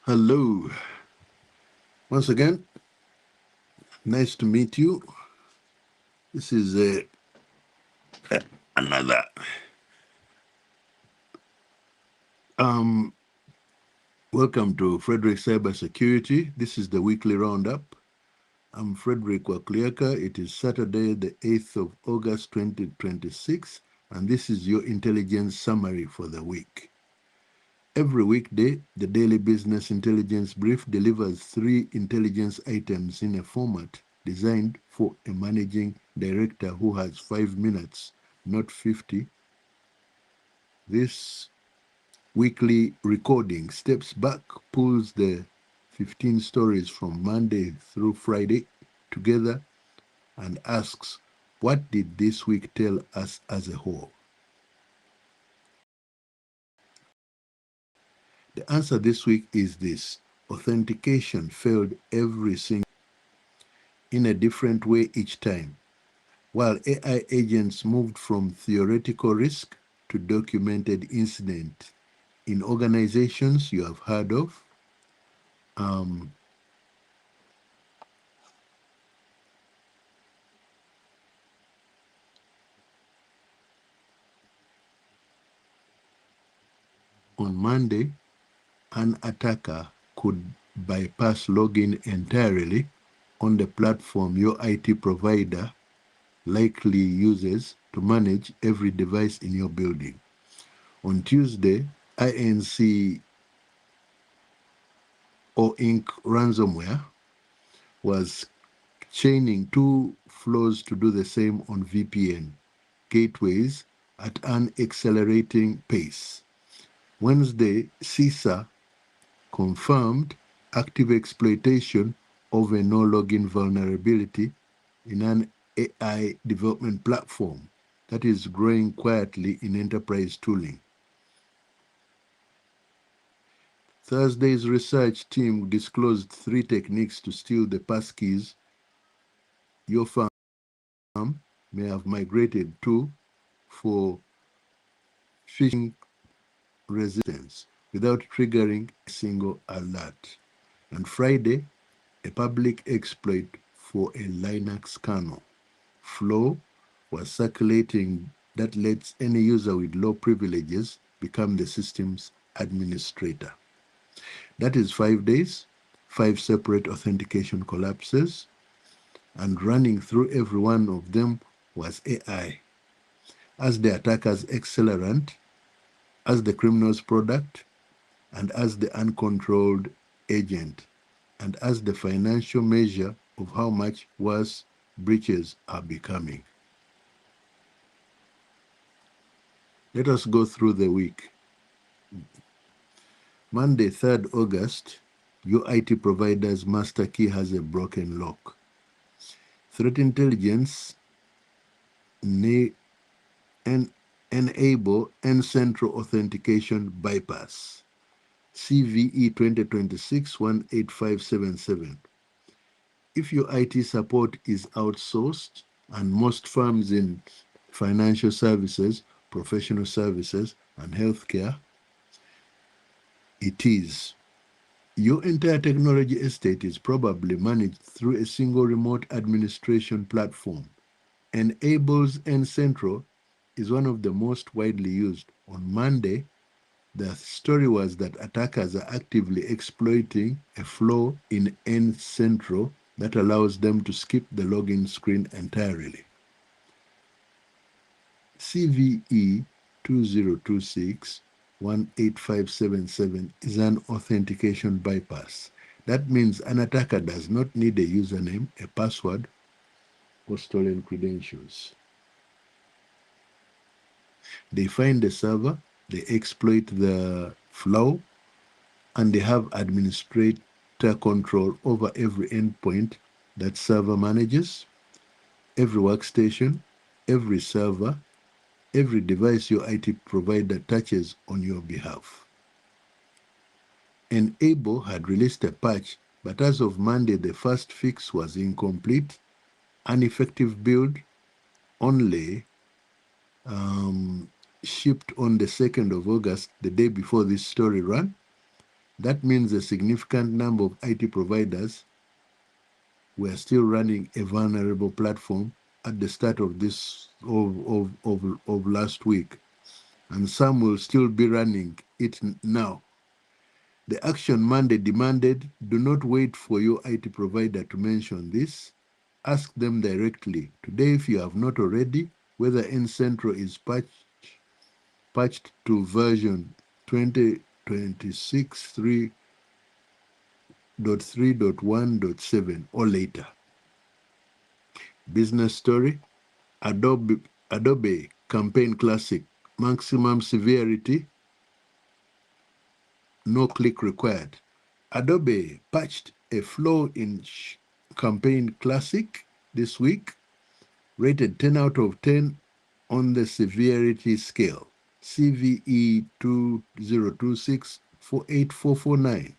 Hello. Once again, nice to meet you. This is another welcome to Frederick Cybersecurity. This is the weekly roundup. I'm Frederick Wakliaka. It is Saturday, the 8th of August, 2026, and this is your intelligence summary for the week. Every weekday, the Daily Business Intelligence Brief delivers 3 intelligence items in a format designed for a managing director who has 5 minutes, not 50. This weekly recording steps back, pulls the 15 stories from Monday through Friday together, and asks, what did this week tell us as a whole? The answer this week is this: authentication failed every single in a different way each time. While AI agents moved from theoretical risk to documented incident in organizations you have heard of, on Monday, an attacker could bypass login entirely on the platform your IT provider likely uses to manage every device in your building. On Tuesday, Inc. Ransomware was chaining 2 flows to do the same on VPN gateways at an accelerating pace. Wednesday, CISA confirmed active exploitation of a no-login vulnerability in an AI development platform that is growing quietly in enterprise tooling. Thursday's research team disclosed 3 techniques to steal the passkeys your firm may have migrated to for phishing resistance without triggering a single alert. And Friday, a public exploit for a Linux kernel flow was circulating that lets any user with low privileges become the system's administrator. That is 5 days, 5 separate authentication collapses, and running through every one of them was AI, as the attacker's accelerant, as the criminal's product, and as the uncontrolled agent, and as the financial measure of how much worse breaches are becoming. Let us go through the week. Monday, 3rd August, your IT provider's master key has a broken lock. Threat intelligence enable central authentication bypass. CVE 2026-18577. If your IT support is outsourced, and most firms in financial services, professional services, and healthcare, it is. Your entire technology estate is probably managed through a single remote administration platform. Enables Central is one of the most widely used. On Monday, the story was that attackers are actively exploiting a flaw in Central that allows them to skip the login screen entirely. CVE 2026-18577 is an authentication bypass. That means an attacker does not need a username, a password, or stolen credentials. They find the server, they exploit the flaw, and they have administrator control over every endpoint that server manages, every workstation, every server, every device your IT provider touches on your behalf. Enable had released a patch, but as of Monday, the first fix was incomplete, ineffective build, only shipped on the 2nd of August, the day before this story ran. That means a significant number of IT providers were still running a vulnerable platform at the start of this of last week, and some will still be running it now. The action Monday demanded, do not wait for your IT provider to mention this. Ask them directly. Today, if you have not already, whether N-Central is patched to version 2026 3.3.1.7 or later. Business story, Adobe Campaign Classic, maximum severity, no click required. Adobe patched a flaw in Campaign Classic this week, rated 10 out of 10 on the severity scale, CVE 202648449.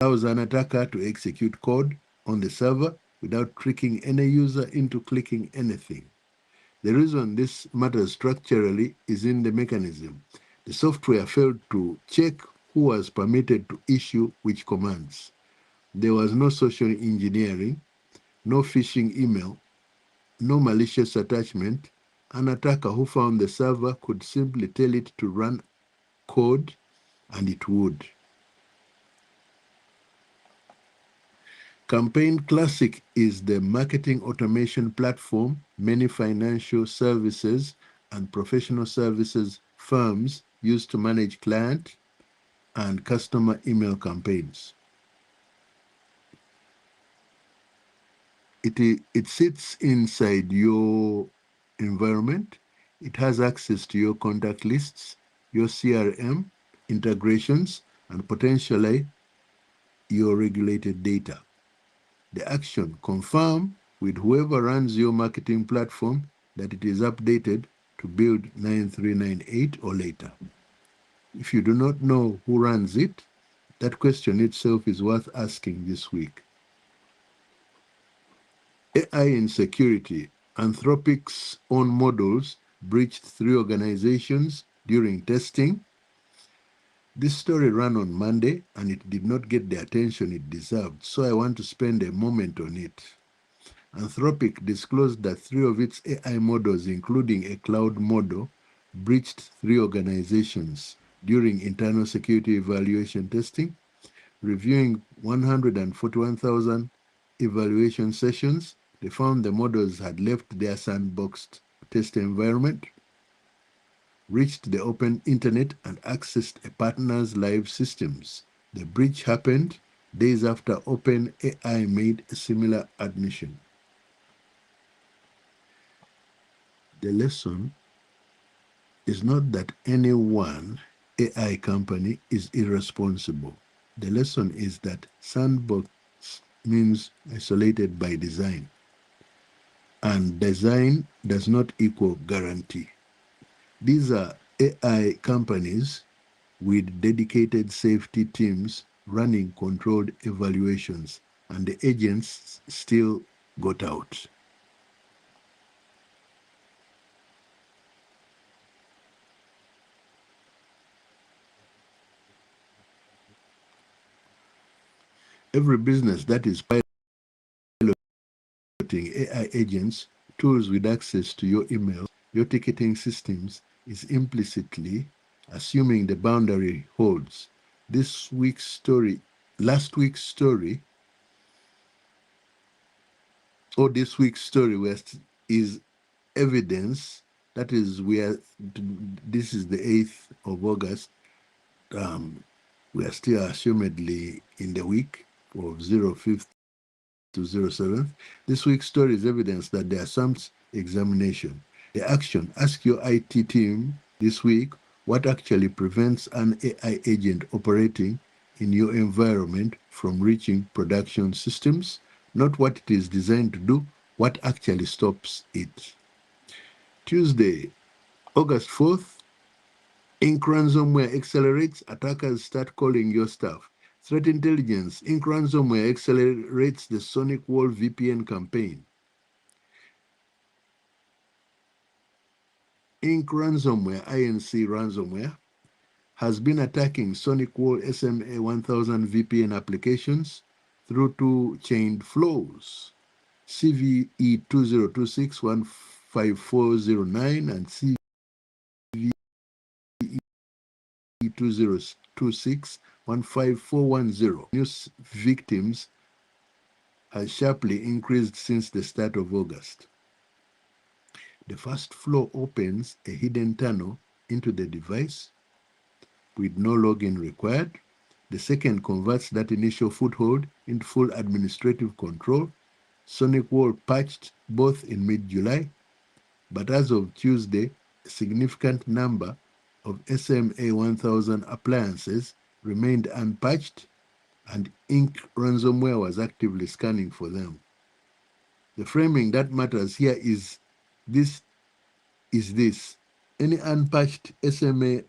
Allows an attacker to execute code on the server without tricking any user into clicking anything. The reason this matters structurally is in the mechanism. The software failed to check who was permitted to issue which commands. There was no social engineering, no phishing email, no malicious attachment. An attacker who found the server could simply tell it to run code, and it would. Campaign Classic is the marketing automation platform many financial services and professional services firms use to manage client and customer email campaigns. It sits inside your environment. It has access to your contact lists, your CRM, integrations, and potentially your regulated data. The action, confirm with whoever runs your marketing platform that it is updated to build 9398 or later. If you do not know who runs it, that question itself is worth asking this week. AI in security, Anthropic's own models breached 3 organizations during testing. This story ran on Monday and it did not get the attention it deserved, so I want to spend a moment on it. Anthropic disclosed that 3 of its AI models, including a cloud model, breached 3 organizations during internal security evaluation testing. Reviewing 141,000 evaluation sessions, they found the models had left their sandboxed test environment, reached the open internet, and accessed a partner's live systems. The breach happened days after OpenAI made a similar admission. The lesson is not that any one AI company is irresponsible. The lesson is that sandbox means isolated by design, and design does not equal guarantee. These are AI companies with dedicated safety teams running controlled evaluations, and the agents still got out. Every business that is piloting AI agents, tools with access to your email, your ticketing systems, is implicitly assuming the boundary holds. Last week's story, is evidence. That is where this is the 8th of August. We are still assumedly in the week of 05th to 07th. This week's story is evidence that there are some examination. The action, ask your IT team this week what actually prevents an AI agent operating in your environment from reaching production systems, not what it is designed to do, what actually stops it. Tuesday, August 4th, Ink ransomware accelerates, attackers start calling your staff. Threat intelligence, Ink ransomware accelerates the Sonic Wall VPN campaign. Ink ransomware, INC ransomware, has been attacking Sonic Wall SMA 1000 VPN applications through two chained flows, CVE 2026-15409 and CVE 2026-15410. News victims has sharply increased since the start of August. The first flow opens a hidden tunnel into the device with no login required. The second converts that initial foothold into full administrative control. Sonic Wall patched both in mid-July, but as of Tuesday, a significant number of SMA 1000 appliances remained unpatched, and Ink ransomware was actively scanning for them. The framing that matters here is this. Any unpatched SMA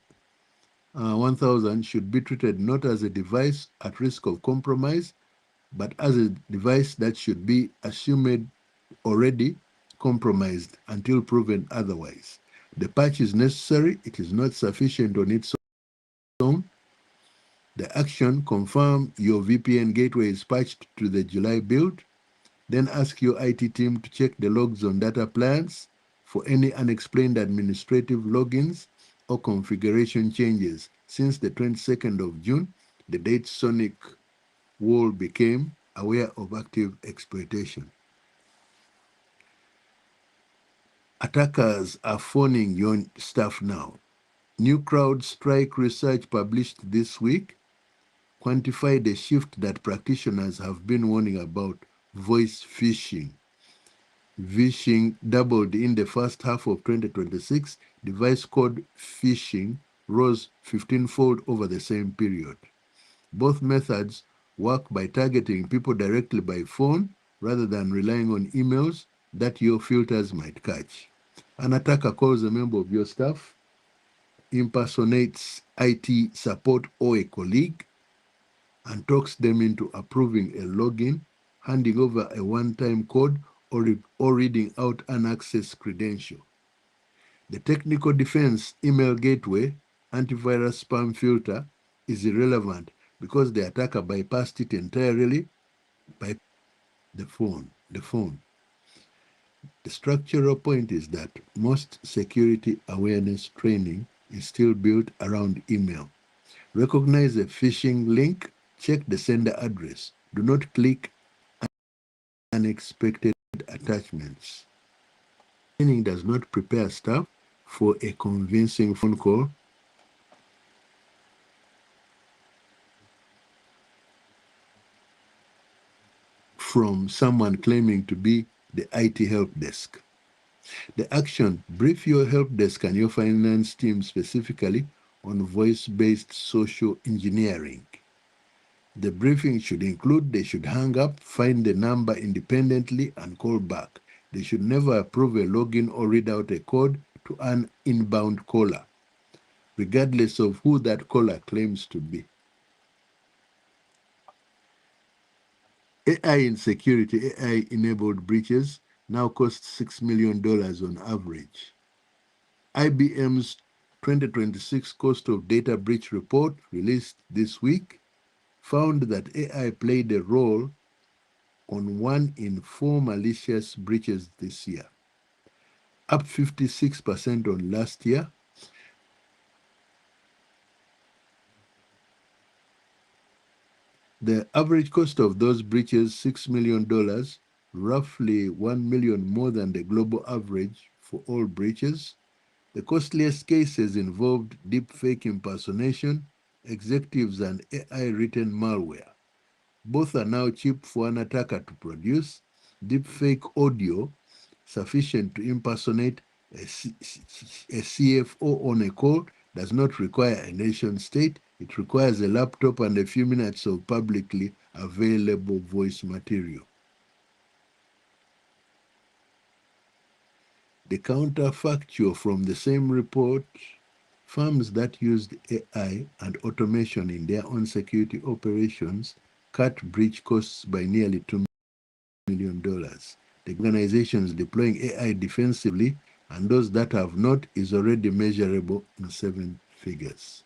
1000 should be treated not as a device at risk of compromise, but as a device that should be assumed already compromised until proven otherwise. The patch is necessary. It is not sufficient on its own. The action: confirm your VPN gateway is patched to the July build. Then ask your IT team to check the logs on data plans for any unexplained administrative logins or configuration changes since the 22nd of June, the date Sonic Wall became aware of active exploitation. Attackers are phoning your staff now. New CrowdStrike research published this week quantified a shift that practitioners have been warning about: voice phishing. Phishing doubled in the first half of 2026. Device code phishing rose 15-fold over the same period. Both methods work by targeting people directly by phone rather than relying on emails that your filters might catch. An attacker calls a member of your staff, impersonates IT support or a colleague, and talks them into approving a login, handing over a one-time code, or reading out an access credential. The technical defense, email gateway, antivirus spam filter, is irrelevant because the attacker bypassed it entirely by the phone. The structural point is that most security awareness training is still built around email. Recognize a phishing link, check the sender address. Do not click unexpected attachments. Training does not prepare staff for a convincing phone call from someone claiming to be the IT help desk. The action: brief your help desk and your finance team specifically on voice-based social engineering. The briefing should include: they should hang up, find the number independently, and call back. They should never approve a login or read out a code to an inbound caller, regardless of who that caller claims to be. AI in security, AI-enabled breaches now cost $6 million on average. IBM's 2026 Cost of Data Breach report, released this week, found that AI played a role on 1 in 4 malicious breaches this year, up 56% on last year. The average cost of those breaches, $6 million, roughly $1 million more than the global average for all breaches. The costliest cases involved deepfake impersonation, executives, and AI-written malware. Both are now cheap for an attacker to produce. Deepfake audio, sufficient to impersonate a CFO on a call, does not require a nation state. It requires a laptop and a few minutes of publicly available voice material. The counterfactual from the same report Firms that used AI and automation in their own security operations cut breach costs by nearly $2 million. The organizations deploying AI defensively and those that have not is already measurable in 7 figures.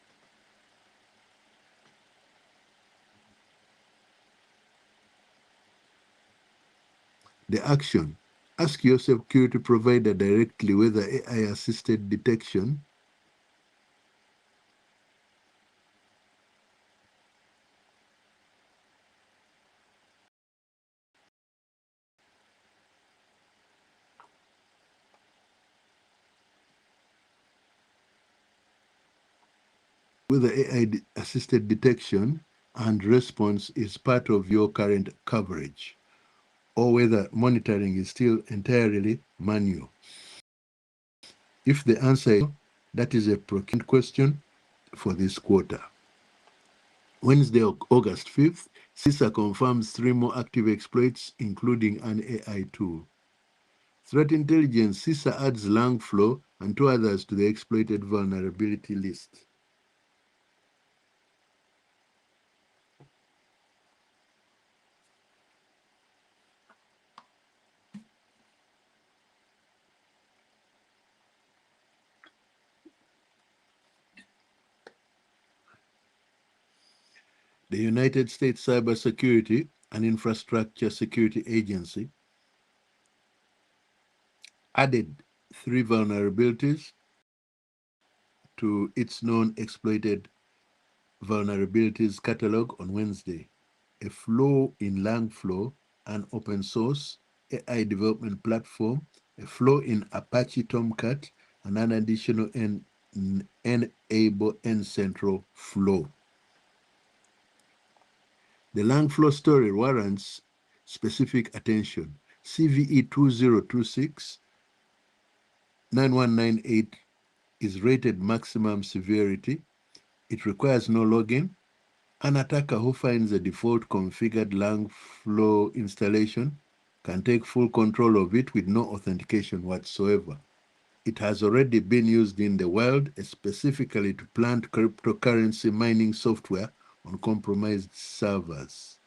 The action: ask your security provider directly whether AI-assisted detection whether AI-assisted detection and response is part of your current coverage, or whether monitoring is still entirely manual. If the answer is no, that is a procurement question for this quarter. Wednesday, August 5th, CISA confirms 3 more active exploits, including an AI tool. Threat intelligence: CISA adds Langflow and 2 others to the exploited vulnerability list. The United States Cybersecurity and Infrastructure Security Agency added 3 vulnerabilities to its known exploited vulnerabilities catalog on Wednesday. A flaw in Langflow, an open source AI development platform, a flaw in Apache Tomcat, and an additional Enable N-Central flaw. The Langflow story warrants specific attention. CVE 2026-9198 is rated maximum severity. It requires no login. An attacker who finds a default configured Langflow installation can take full control of it with no authentication whatsoever. It has already been used in the wild, specifically to plant cryptocurrency mining software on compromised servers.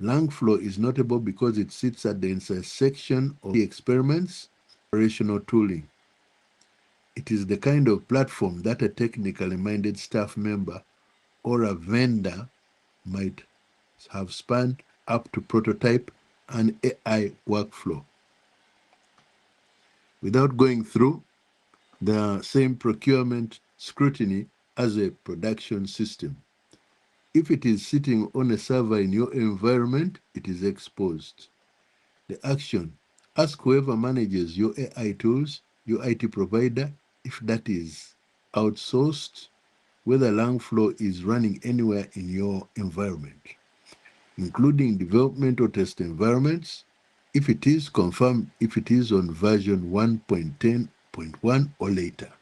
Langflow is notable because it sits at the intersection of the experiments and operational tooling. It is the kind of platform that a technically minded staff member or a vendor might have spun up to prototype an AI workflow without going through the same procurement scrutiny as a production system. If it is sitting on a server in your environment, it is exposed. The action: ask whoever manages your AI tools, your IT provider, if that is outsourced, whether Langflow is running anywhere in your environment, including development or test environments. If it is, confirm if it is on version 1.10.1 or later.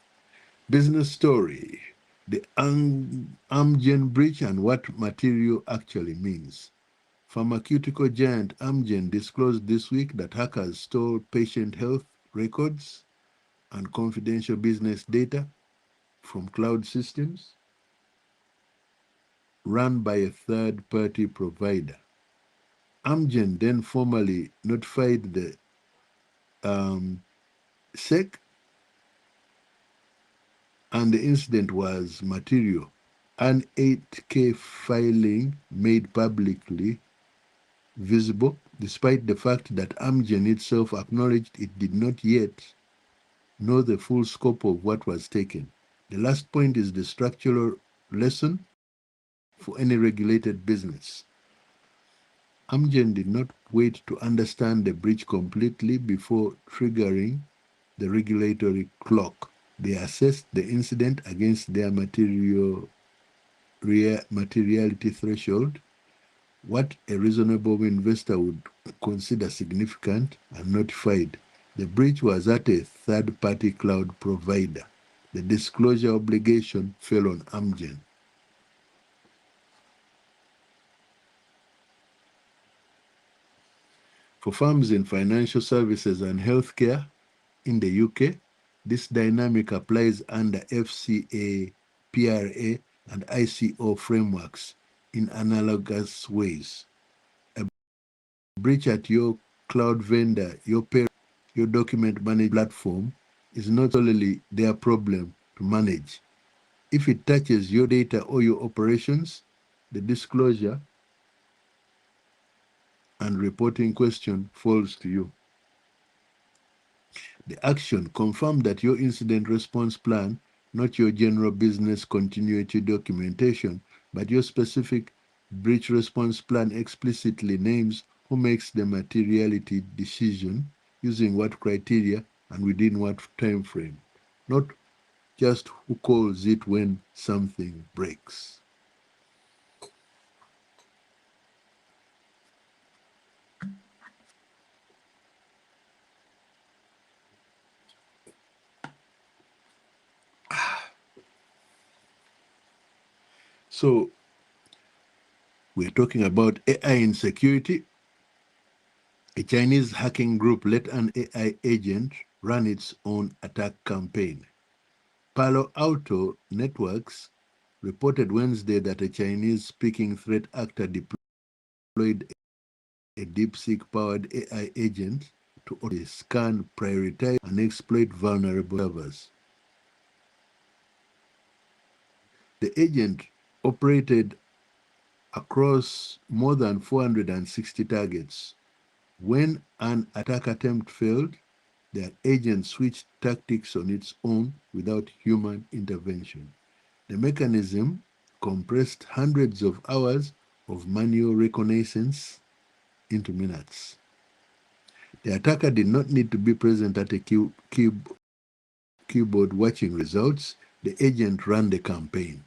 Business story: the Amgen breach and what material actually means. Pharmaceutical giant Amgen disclosed this week that hackers stole patient health records and confidential business data from cloud systems run by a third-party provider. Amgen then formally notified the SEC, and the incident was material. An 8K filing made publicly visible, despite the fact that Amgen itself acknowledged it did not yet know the full scope of what was taken. The last point is the structural lesson for any regulated business. Amgen did not wait to understand the breach completely before triggering the regulatory clock. They assessed the incident against their materiality threshold, what a reasonable investor would consider significant, and notified. The breach was at a third-party cloud provider. The disclosure obligation fell on Amgen. For firms in financial services and healthcare in the UK, This dynamic applies under FCA, PRA, and ICO frameworks in analogous ways. A breach at your cloud vendor, your parent, your document management platform is not solely their problem to manage. If it touches your data or your operations, the disclosure and reporting question falls to you. The action: confirm that your incident response plan, not your general business continuity documentation, but your specific breach response plan explicitly names who makes the materiality decision, using what criteria, and within what time frame, not just who calls it when something breaks. So we're talking about AI in security. A Chinese hacking group let an AI agent run its own attack campaign. Palo Alto Networks reported Wednesday that a Chinese-speaking threat actor deployed a DeepSeek-powered AI agent to scan, prioritize, and exploit vulnerable servers. The agent operated across more than 460 targets. When an attack attempt failed, the agent switched tactics on its own without human intervention. The mechanism compressed hundreds of hours of manual reconnaissance into minutes. The attacker did not need to be present at a keyboard watching results. The agent ran the campaign.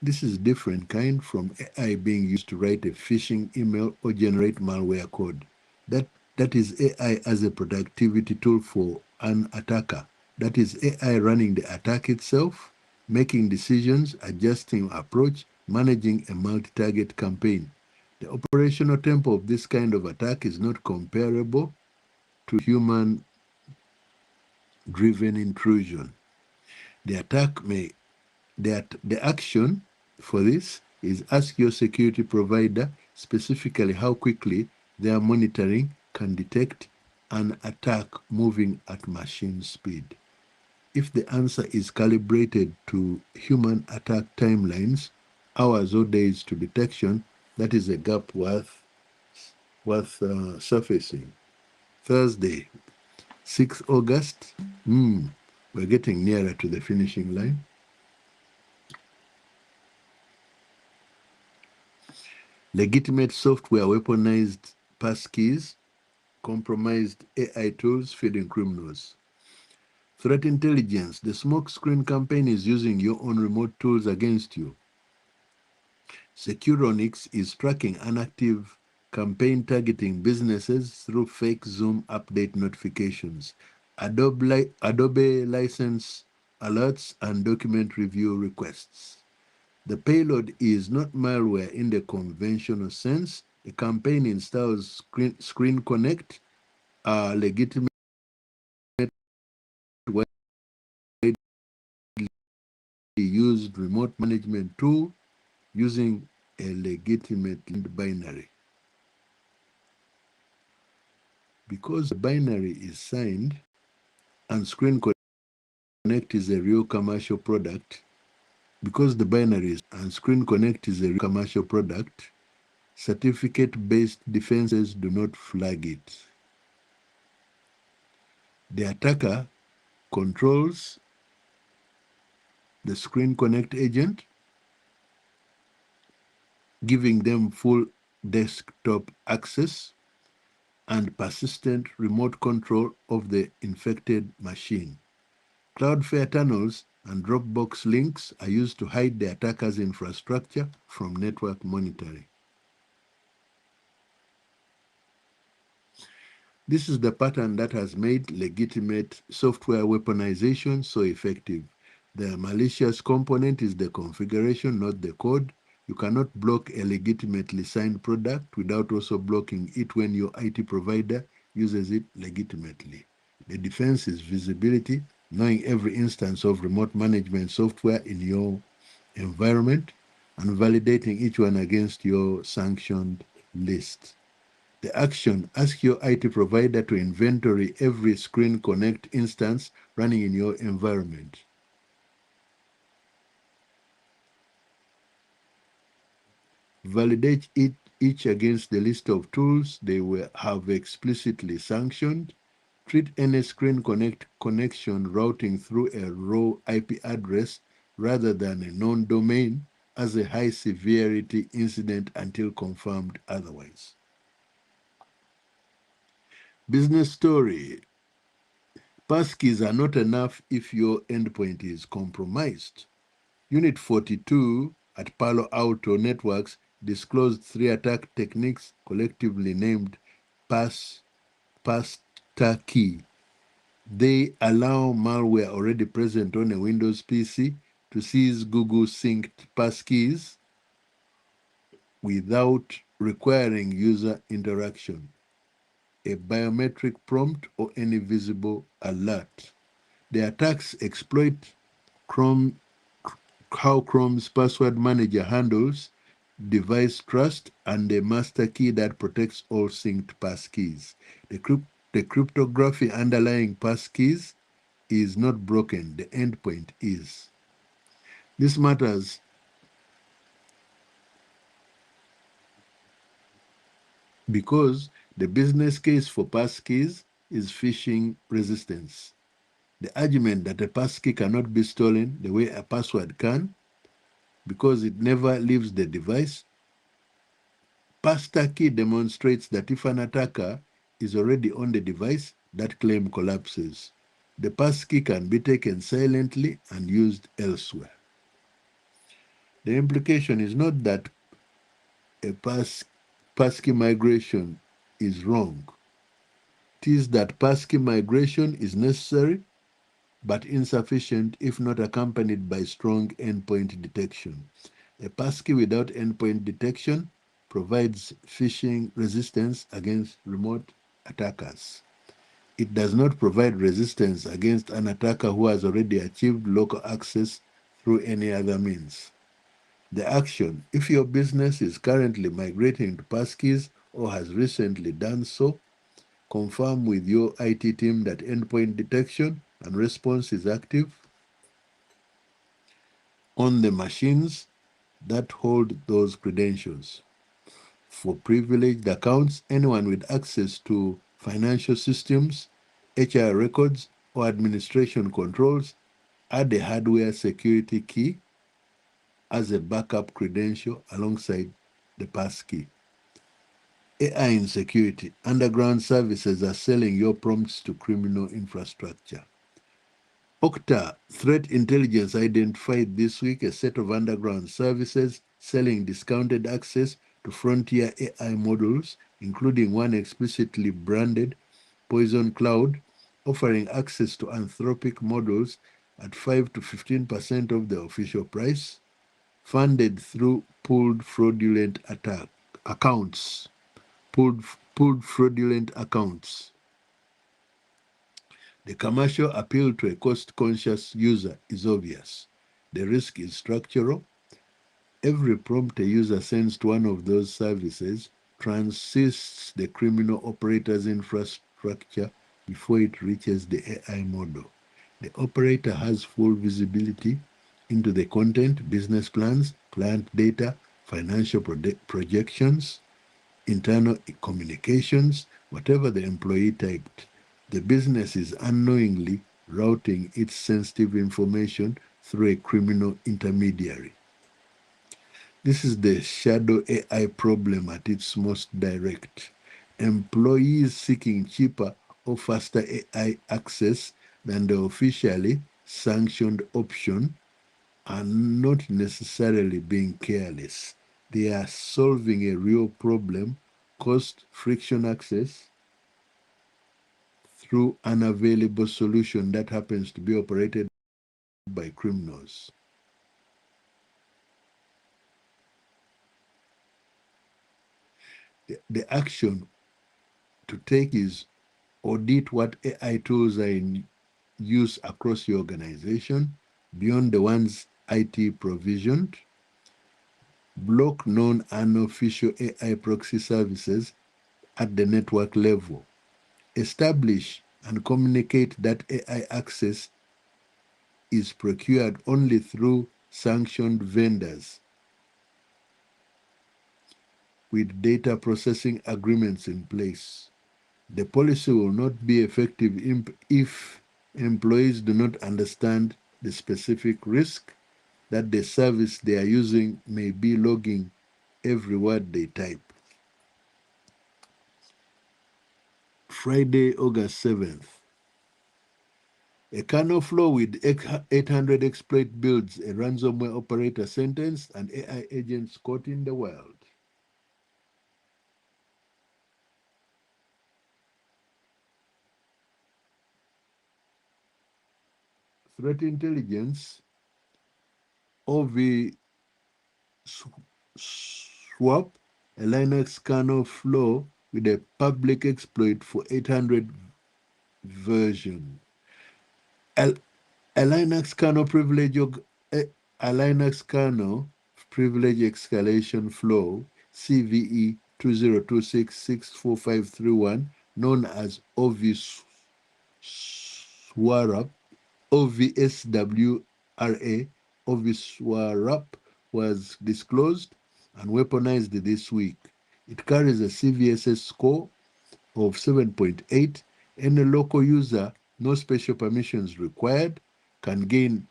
This is different kind from AI being used to write a phishing email or generate malware code. That is AI as a productivity tool for an attacker. That is AI running the attack itself, making decisions, adjusting approach, managing a multi-target campaign. The operational tempo of this kind of attack is not comparable to human-driven intrusion. The action for this is ask your security provider specifically how quickly their monitoring can detect an attack moving at machine speed. If the answer is calibrated to human attack timelines, hours or days to detection, that is a gap worth surfacing. Thursday, 6th August. We're getting nearer to the finishing line. Legitimate software weaponized passkeys, compromised AI tools feeding criminals. Threat intelligence: the smokescreen campaign is using your own remote tools against you. Securonix is tracking inactive campaign targeting businesses through fake Zoom update notifications, Adobe license alerts, and document review requests. The payload is not malware in the conventional sense. The campaign installs Screen Connect, a legitimate widely used remote management tool using a legitimate binary. Because the binary is signed and Screen Connect is a real commercial product, certificate-based defenses do not flag it. The attacker controls the Screen Connect agent, giving them full desktop access and persistent remote control of the infected machine. Cloudflare tunnels and Dropbox links are used to hide the attacker's infrastructure from network monitoring. This is the pattern that has made legitimate software weaponization so effective. The malicious component is the configuration, not the code. You cannot block a legitimately signed product without also blocking it when your IT provider uses it legitimately. The defense is visibility, knowing every instance of remote management software in your environment, and validating each one against your sanctioned list. The action: ask your IT provider to inventory every Screen Connect instance running in your environment. Validate each against the list of tools they have explicitly sanctioned. Treat any Screen Connect connection routing through a raw IP address rather than a known domain as a high severity incident until confirmed otherwise. Business story: passkeys are not enough if your endpoint is compromised. Unit 42 at Palo Alto Networks disclosed 3 attack techniques collectively named Passkey. They allow malware already present on a Windows PC to seize Google synced passkeys without requiring user interaction, a biometric prompt, or any visible alert. The attacks exploit how Chrome's password manager handles device trust and a master key that protects all synced passkeys. The cryptography underlying passkeys is not broken, the endpoint is. This matters because the business case for passkeys is phishing resistance. The argument that a passkey cannot be stolen the way a password can, because it never leaves the device. Passkey demonstrates that if an attacker is already on the device, that claim collapses. The passkey can be taken silently and used elsewhere. The implication is not that a passkey migration is wrong. It is that passkey migration is necessary but insufficient if not accompanied by strong endpoint detection. A passkey without endpoint detection provides phishing resistance against remote attackers. It does not provide resistance against an attacker who has already achieved local access through any other means. The action: if your business is currently migrating to passkeys or has recently done so, confirm with your IT team that endpoint detection and response is active on the machines that hold those credentials. For privileged accounts, anyone with access to financial systems, HR records, or administration controls, add a hardware security key as a backup credential alongside the passkey. AI in security: underground services are selling your prompts to criminal infrastructure. Okta Threat Intelligence identified this week a set of underground services selling discounted access to frontier AI models, including one explicitly branded Poison Cloud, offering access to Anthropic models at 5 to 15% of the official price, funded through pooled fraudulent accounts. Pooled fraudulent accounts. The commercial appeal to a cost-conscious user is obvious. The risk is structural. Every prompt a user sends to one of those services transits the criminal operator's infrastructure before it reaches the AI model. The operator has full visibility into the content, business plans, client data, financial projections, internal communications, whatever the employee typed. The business is unknowingly routing its sensitive information through a criminal intermediary. This is the shadow AI problem at its most direct. Employees seeking cheaper or faster AI access than the officially sanctioned option are not necessarily being careless. They are solving a real problem: cost friction access through an available solution that happens to be operated by criminals. The action to take is audit what AI tools are in use across your organization beyond the ones IT provisioned, block non-unofficial AI proxy services at the network level, establish and communicate that AI access is procured only through sanctioned vendors with data processing agreements in place. The policy will not be effective if employees do not understand the specific risk that the service they are using may be logging every word they type. Friday, August 7th. A kernel flaw with 800 exploit builds a ransomware operator sentenced and AI agents caught in the wild. Threat intelligence, OV swap, a Linux kernel flaw with a public exploit for 800 version. A Linux kernel privilege a Linux kernel privilege escalation flow CVE 2026645331, known as OVSWRAP, OVSWRAP, was disclosed and weaponized this week. It carries a CVSS score of 7.8, and a local user, no special permissions required, can gain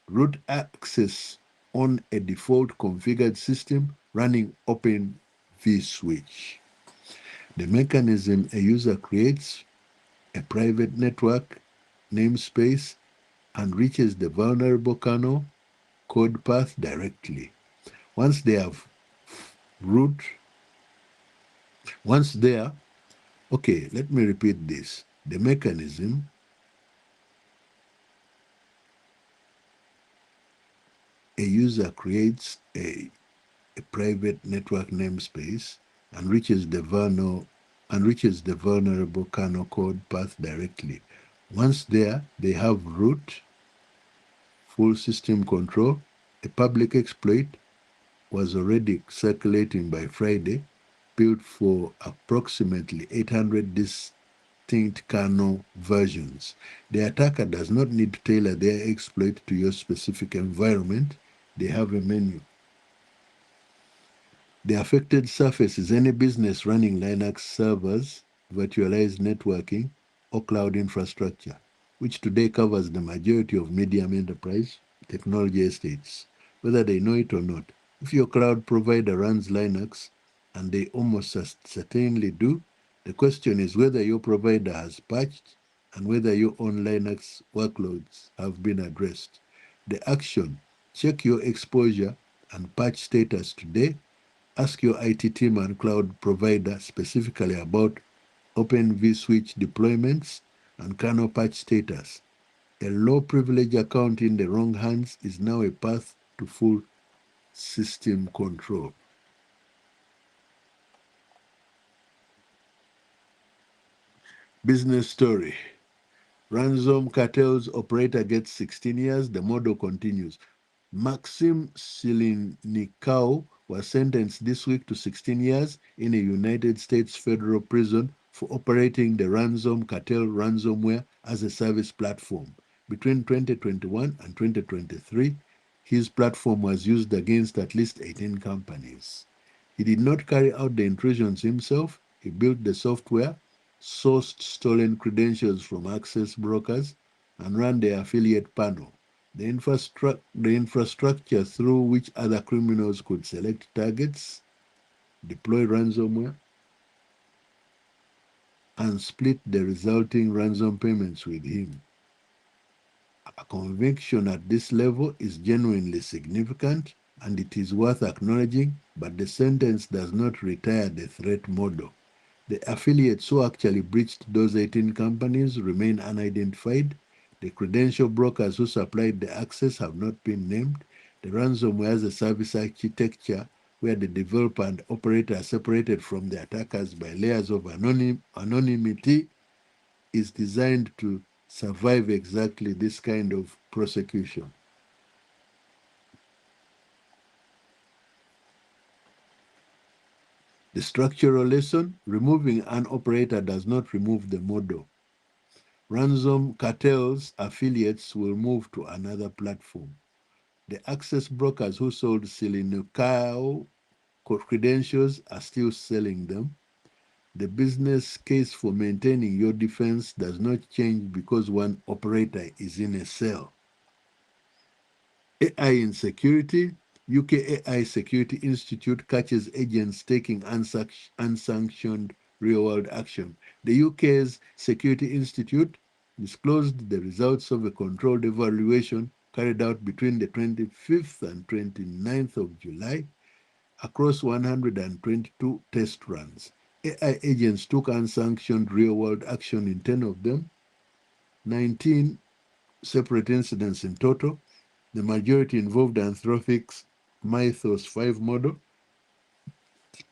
root access on a default configured system running Open vSwitch. The mechanism: a user creates a private network namespace and reaches the vulnerable kernel code path directly. Once they have root, once there, okay, let me repeat this. The mechanism: a user creates a private network namespace and reaches the vulnerable kernel code path directly. Once there, they have root, full system control. A public exploit was already circulating by Friday, built for approximately 800 distinct kernel versions. The attacker does not need to tailor their exploit to your specific environment. They have a menu. The affected surface is any business running Linux servers, virtualized networking, or cloud infrastructure, which today covers the majority of medium enterprise technology estates, whether they know it or not. If your cloud provider runs Linux, and they almost certainly do, the question is whether your provider has patched and whether your own Linux workloads have been addressed. The action: check your exposure and patch status today. Ask your IT team and cloud provider specifically about Open vSwitch deployments and kernel patch status. A low privilege account in the wrong hands is now a path to full system control. Business story: ransom cartels operator gets 16 years. The model continues. Maxim Silinikau was sentenced this week to 16 years in a United States federal prison for operating the ransom cartel ransomware as a service platform. Between 2021 and 2023, his platform was used against at least 18 companies. He did not carry out the intrusions himself. He built the software, sourced stolen credentials from access brokers, and ran the affiliate panel. The infrastructure through which other criminals could select targets, deploy ransomware, and split the resulting ransom payments with him. A conviction at this level is genuinely significant, and it is worth acknowledging, but the sentence does not retire the threat model. The affiliates who actually breached those 18 companies remain unidentified. The credential brokers who supplied the access have not been named. The ransomware as a service architecture, where the developer and operator are separated from the attackers by layers of anonymity, is designed to survive exactly this kind of prosecution. The structural lesson, removing an operator does not remove the model. Ransom cartels affiliates will move to another platform. The access brokers who sold Silinicao credentials are still selling them. The business case for maintaining your defense does not change because one operator is in a cell. AI in security, UK AI Security Institute catches agents taking unsanctioned real-world action. The UK's Security Institute disclosed the results of a controlled evaluation carried out between the 25th and 29th of July across 122 test runs. AI agents took unsanctioned real-world action in 10 of them, 19 separate incidents in total. The majority involved Anthropic's Mythos 5 model.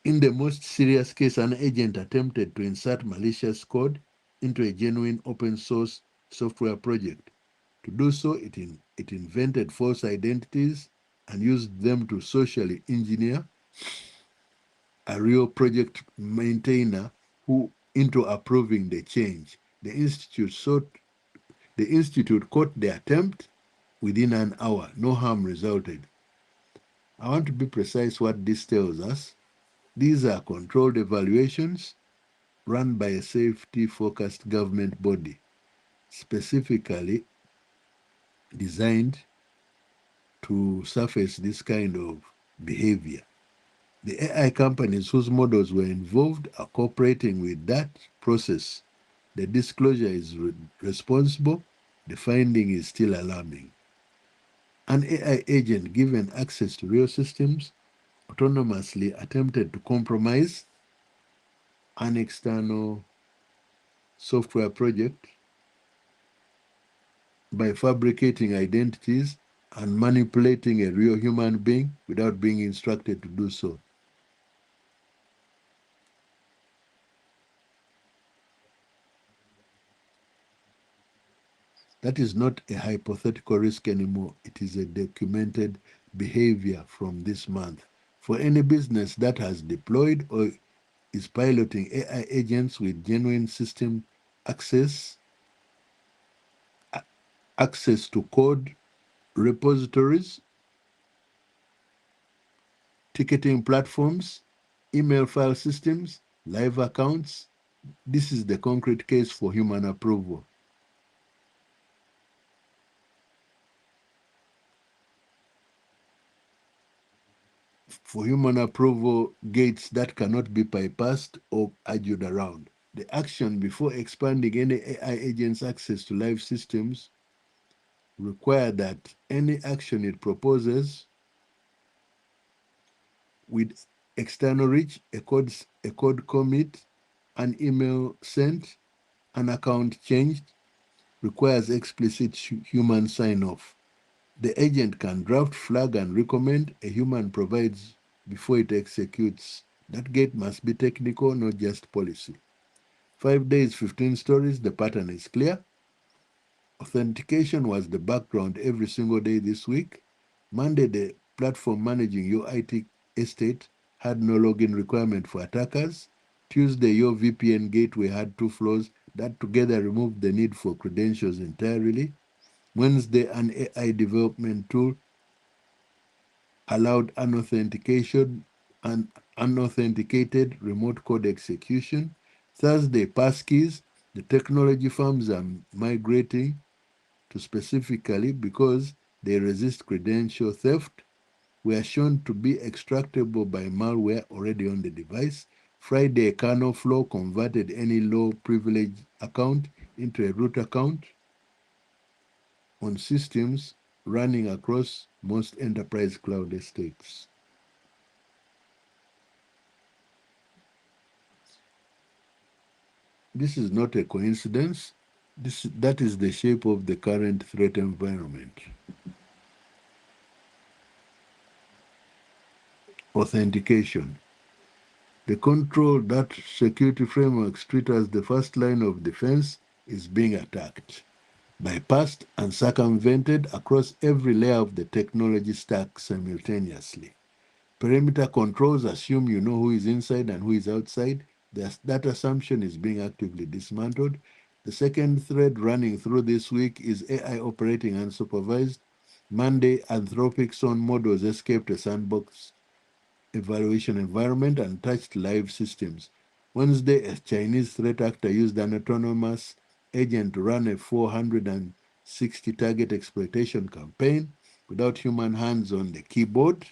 In the most serious case, an agent attempted to insert malicious code into a genuine open source software project. To do so, it invented false identities and used them to socially engineer a real project maintainer who into approving the change. The institute caught the attempt within an hour. No harm resulted. I want to be precise what this tells us. These are controlled evaluations run by a safety-focused government body, specifically designed to surface this kind of behavior. The AI companies whose models were involved are cooperating with that process. The disclosure is responsible. The finding is still alarming. An AI agent given access to real systems autonomously attempted to compromise an external software project by fabricating identities and manipulating a real human being without being instructed to do so. That is not a hypothetical risk anymore. It is a documented behavior from this month. For any business that has deployed or is piloting AI agents with genuine system access, access to code repositories, ticketing platforms, email file systems, live accounts, this is the concrete case for human approval. For human approval gates that cannot be bypassed or argued around. The action before expanding any AI agent's access to live systems require that any action it proposes with external reach, a code commit, an email sent, an account changed, requires explicit human sign-off. The agent can draft, flag, and recommend. A human provides before it executes. That gate must be technical, not just policy. 5 days, 15 stories, the pattern is clear. Authentication was the background every single day this week. Monday, the platform managing your IT estate had no login requirement for attackers. Tuesday, your VPN gateway had 2 flaws that together removed the need for credentials entirely. Wednesday, an AI development tool allowed unauthenticated remote code execution. Thursday, Passkeys, the technology firms are migrating to specifically because they resist credential theft, were shown to be extractable by malware already on the device. Friday, a kernel flow converted any low privilege account into a root account on systems running across most enterprise cloud estates. This is not a coincidence. That is the shape of the current threat environment. Authentication. The control that security frameworks treat as the first line of defense is being attacked. bypassed and circumvented across every layer of the technology stack simultaneously. Perimeter controls assume you know who is inside and who is outside. That assumption is being actively dismantled. The second thread running through this week is AI operating unsupervised. Monday, Anthropic's own models escaped a sandbox evaluation environment and touched live systems. Wednesday, a Chinese threat actor used an autonomous agent to run a 460 target exploitation campaign without human hands on the keyboard.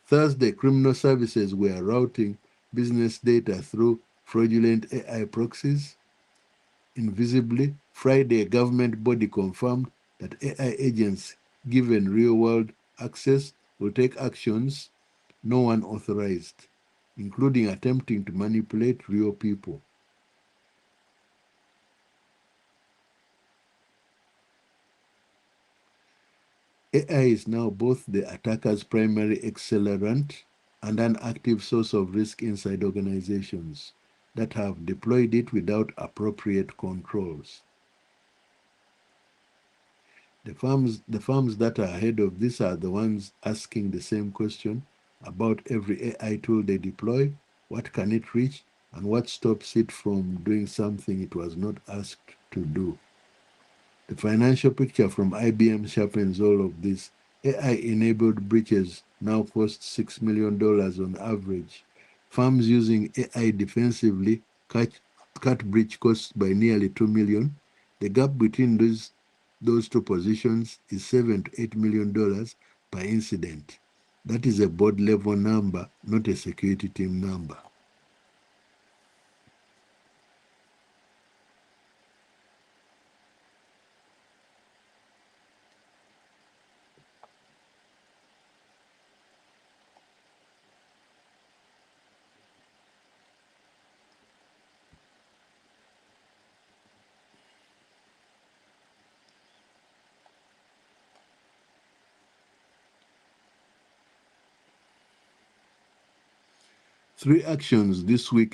Thursday, criminal services were routing business data through fraudulent AI proxies invisibly. Friday, a government body confirmed that AI agents given real-world access will take actions no one authorized, including attempting to manipulate real people. AI is now both the attacker's primary accelerant and an active source of risk inside organizations that have deployed it without appropriate controls. The firms that are ahead of this are the ones asking the same question about every AI tool they deploy: what can it reach, and what stops it from doing something it was not asked to do. The financial picture from IBM sharpens all of this. AI-enabled breaches now cost $6 million on average. Firms using AI defensively cut breach costs by nearly $2 million. The gap between those two positions is $7 to $8 million per incident. That is a board level number, not a security team number. Three actions this week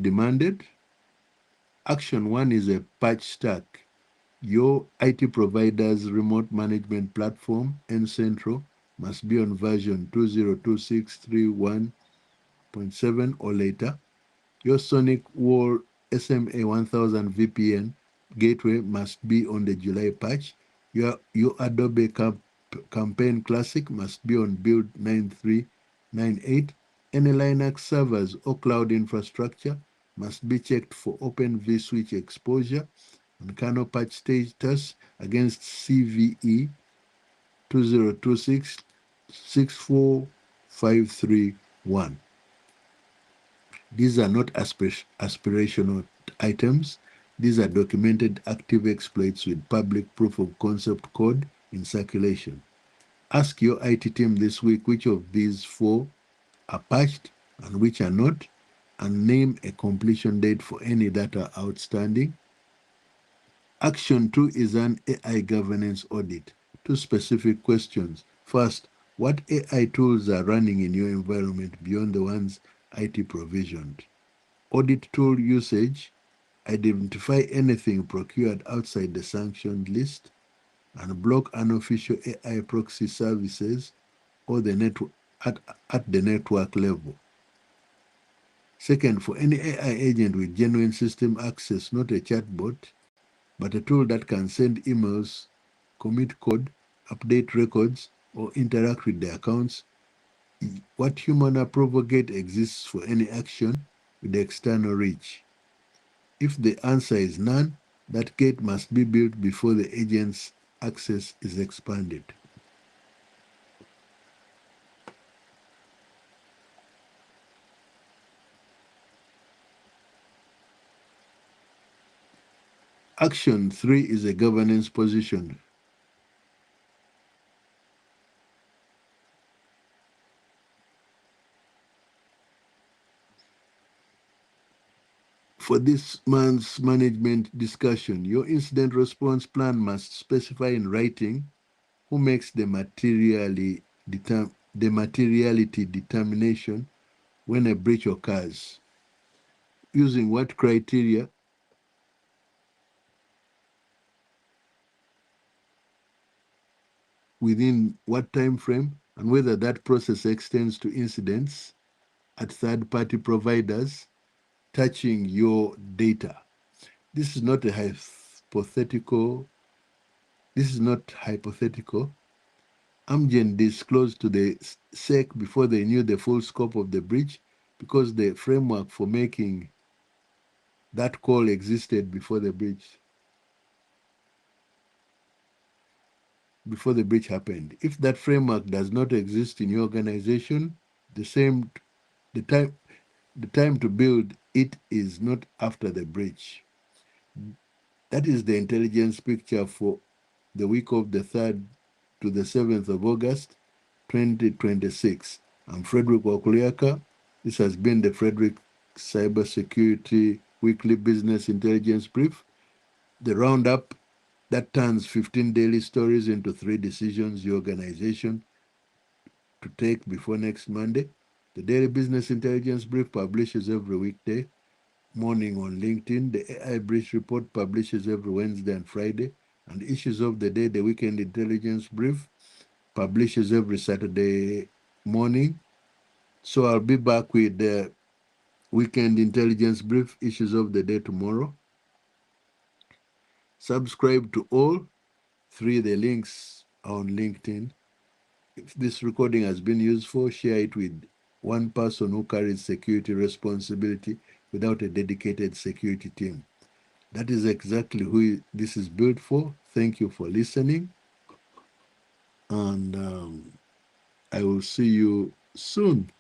demanded. Action one is a patch stack. Your IT provider's remote management platform, N-Central, must be on version 2026.3.1.7 or later. Your Sonic Wall SMA 1000 VPN gateway must be on the July patch. Your Adobe Campaign Classic must be on build 9398. Any Linux servers or cloud infrastructure must be checked for Open vSwitch exposure and kernel patch status against CVE 2026-64531. These are not aspirational items. These are documented active exploits with public proof of concept code in circulation. Ask your IT team this week which of these four are patched and which are not, and name a completion date for any that are outstanding. Action 2 is an AI governance audit. Two specific questions. First, what AI tools are running in your environment beyond the ones IT provisioned? Audit tool usage. Identify anything procured outside the sanctioned list, and block unofficial AI proxy services or the network at the network level. Second, for any AI agent with genuine system access, not a chatbot, but a tool that can send emails, commit code, update records, or interact with the accounts, what human approval gate exists for any action with the external reach? If the answer is none, that gate must be built before the agent's access is expanded. Action 3 is a governance position. For this month's management discussion, your incident response plan must specify in writing who makes the materiality determination when a breach occurs, using what criteria, within what time frame, and whether that process extends to incidents at third-party providers touching your data. This is not a hypothetical. This is not hypothetical. Amgen disclosed to the SEC before they knew the full scope of the breach, because the framework for making that call existed before the breach. Before the breach happened. If that framework does not exist in your organization, the same the time to build it is not after the breach. That is the intelligence picture for the week of the 3rd to the 7th of August 2026. I'm Frederick Wakuliaka. This has been the Frederick Cybersecurity Weekly Business Intelligence Brief, the roundup that turns 15 daily stories into 3 decisions your organization to take before next Monday. The Daily Business Intelligence Brief publishes every weekday morning on LinkedIn. The AI Breach Report publishes every Wednesday and Friday. And Issues of the Day, the Weekend Intelligence Brief, publishes every Saturday morning. So I'll be back with the Weekend Intelligence Brief, Issues of the Day tomorrow. Subscribe to all 3. The links are on LinkedIn. If this recording has been useful, share it with one person who carries security responsibility without a dedicated security team. That is exactly who this is built for. Thank you for listening, and I will see you soon.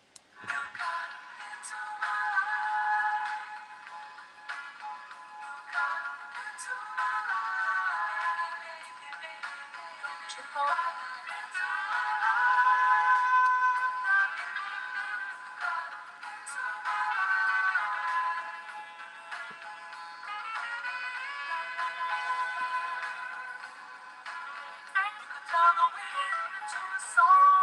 Tell the wind to the song.